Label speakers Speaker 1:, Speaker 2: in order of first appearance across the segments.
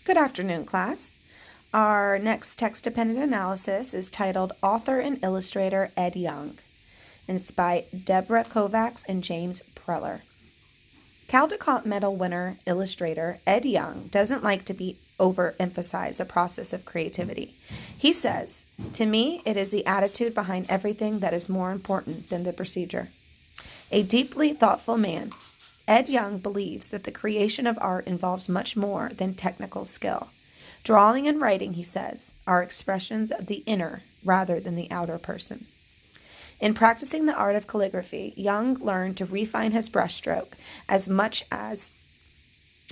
Speaker 1: Good afternoon, class. Our next text-dependent analysis is titled Author and Illustrator Ed Young, and it's by Deborah Kovacs and James Preller. Caldecott Medal winner illustrator Ed Young doesn't like to overemphasize the process of creativity. He says, "To me, it is the attitude behind everything that is more important than the procedure." A deeply thoughtful man, Ed Young believes that the creation of art involves much more than technical skill. Drawing and writing, he says, are expressions of the inner rather than the outer person. In practicing the art of calligraphy, Young learned to refine his brushstroke as much as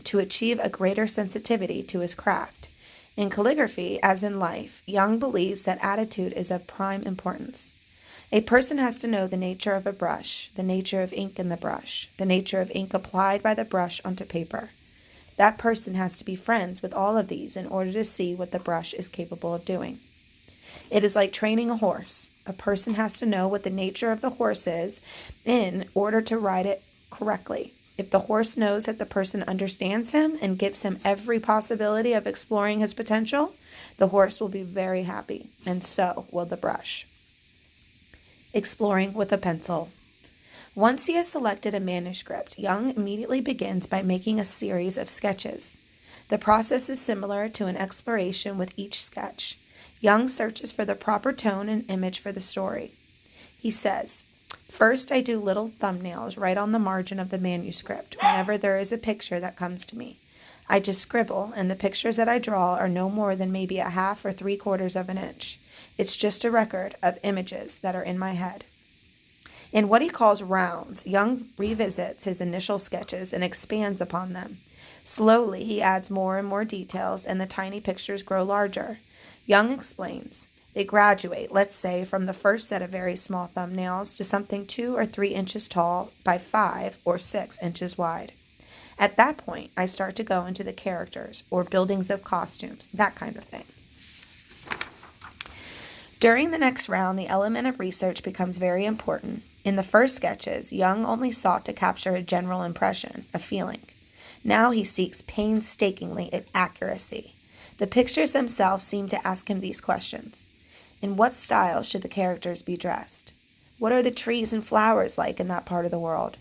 Speaker 1: to achieve a greater sensitivity to his craft. In calligraphy, as in life, Young believes that attitude is of prime importance. A person has to know the nature of a brush, the nature of ink in the brush, the nature of ink applied by the brush onto paper. That person has to be friends with all of these in order to see what the brush is capable of doing. It is like training a horse. A person has to know what the nature of the horse is in order to ride it correctly. If the horse knows that the person understands him and gives him every possibility of exploring his potential, the horse will be very happy, and so will the brush. Exploring with a pencil. Once he has selected a manuscript, Young immediately begins by making a series of sketches. The process is similar to an exploration with each sketch. Young searches for the proper tone and image for the story. He says, "First, I do little thumbnails right on the margin of the manuscript whenever there is a picture that comes to me. I just scribble, and the pictures that I draw are no more than maybe a half or 3/4 of an inch. It's just a record of images that are in my head." In what he calls rounds, Young revisits his initial sketches and expands upon them. Slowly, he adds more and more details, and the tiny pictures grow larger. Young explains, they graduate, let's say, from the first set of very small thumbnails to something 2 or 3 inches tall by 5 or 6 inches wide. At that point, I start to go into the characters or buildings of costumes, that kind of thing. During the next round, the element of research becomes very important. In the first sketches, Young only sought to capture a general impression, a feeling. Now he seeks painstakingly at accuracy. The pictures themselves seem to ask him these questions. In what style should the characters be dressed? What are the trees and flowers like in that part of the world?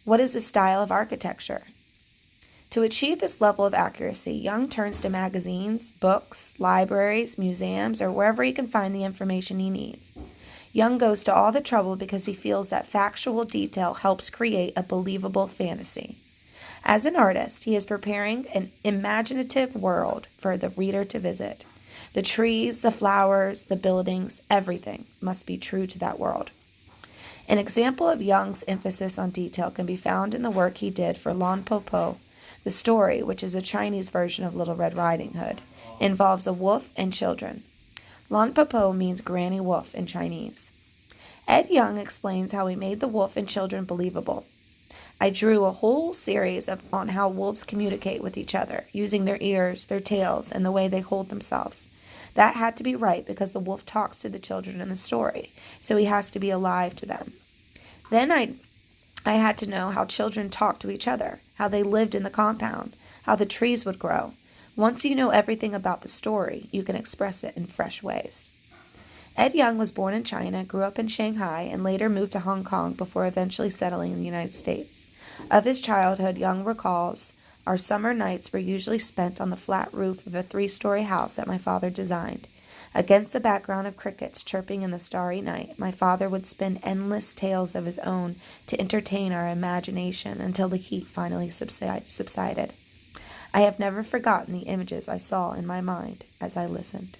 Speaker 1: What is the style of architecture? To achieve this level of accuracy, Young turns to magazines, books, libraries, museums, or wherever he can find the information he needs. Young goes to all the trouble because he feels that factual detail helps create a believable fantasy. As an artist, he is preparing an imaginative world for the reader to visit. The trees, the flowers, the buildings, everything must be true to that world. An example of Young's emphasis on detail can be found in the work he did for Lan Po Po. The story, which is a Chinese version of Little Red Riding Hood, involves a wolf and children. Lan Po Po means granny wolf in Chinese. Ed Young explains how he made the wolf and children believable. I drew a whole series on how wolves communicate with each other, using their ears, their tails, and the way they hold themselves. That had to be right because the wolf talks to the children in the story, so he has to be alive to them. Then I had to know how children talked to each other, how they lived in the compound, how the trees would grow. Once you know everything about the story, you can express it in fresh ways. Ed Young was born in China, grew up in Shanghai, and later moved to Hong Kong before eventually settling in the United States. Of his childhood, Young recalls, "Our summer nights were usually spent on the flat roof of a 3-story house that my father designed. Against the background of crickets chirping in the starry night, my father would spin endless tales of his own to entertain our imagination until the heat finally subsided. I have never forgotten the images I saw in my mind as I listened."